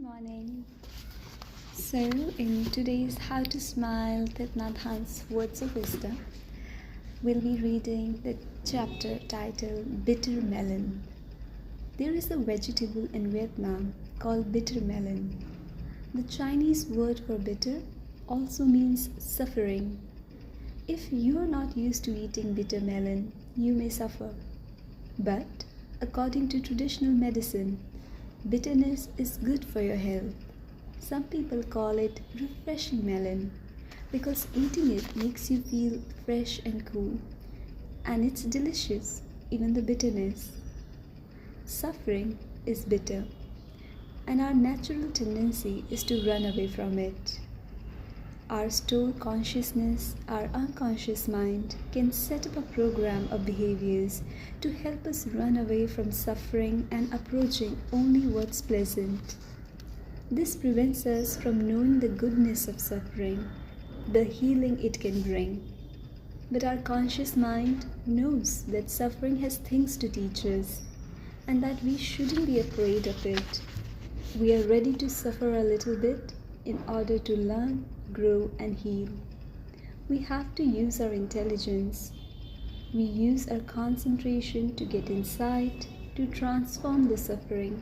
Morning. So, in today's How to Smile Thich Nhat Hanh's Words of Wisdom, we'll be reading the chapter titled Bitter Melon. There is a vegetable in Vietnam called bitter melon. The Chinese word for bitter also means suffering. If you are not used to eating bitter melon, you may suffer. But, according to traditional medicine, bitterness is good for your health. Some people call it refreshing melon because eating it makes you feel fresh and cool. And it's delicious, even the bitterness. Suffering is bitter, and our natural tendency is to run away from it. Our stored consciousness, our unconscious mind, can set up a program of behaviors to help us run away from suffering and approaching only what's pleasant. This prevents us from knowing the goodness of suffering, the healing it can bring. But our conscious mind knows that suffering has things to teach us and that we shouldn't be afraid of it. We are ready to suffer a little bit in order to learn, grow, and heal. We have to use our intelligence. We use our concentration to get insight, to transform the suffering,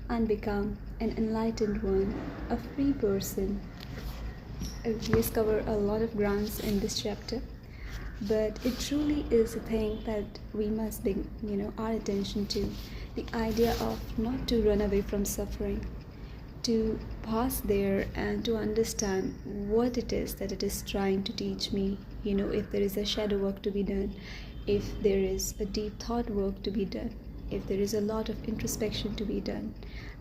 and become an enlightened one, a free person. We discover a lot of grounds in this chapter, but it truly is a thing that we must bring, our attention to. The idea of not to run away from suffering, to pause there and to understand what it is that it is trying to teach me. If there is a shadow work to be done, if there is a deep thought work to be done, if there is a lot of introspection to be done.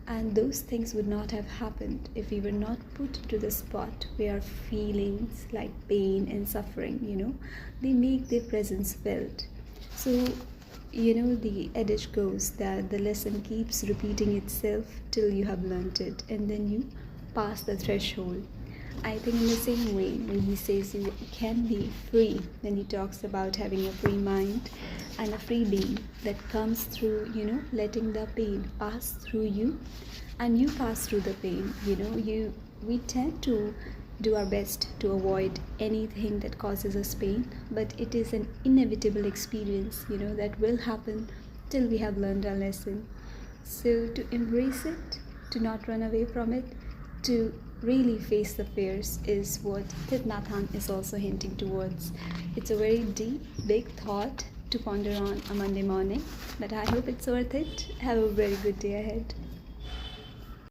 And those things would not have happened if we were not put to the spot where feelings like pain and suffering, they make their presence felt. So, the adage goes that the lesson keeps repeating itself till you have learnt it, and then you pass the threshold. I think in the same way, when he says you can be free, when he talks about having a free mind and a free being that comes through, letting the pain pass through you, and you pass through the pain. We tend to do our best to avoid anything that causes us pain, but it is an inevitable experience, that will happen till we have learned our lesson. So to embrace it, to not run away from it, to really face the fears is what Thich Nhat Hanh is also hinting towards. It's a very deep, big thought to ponder on a Monday morning, but I hope it's worth it. Have a very good day ahead.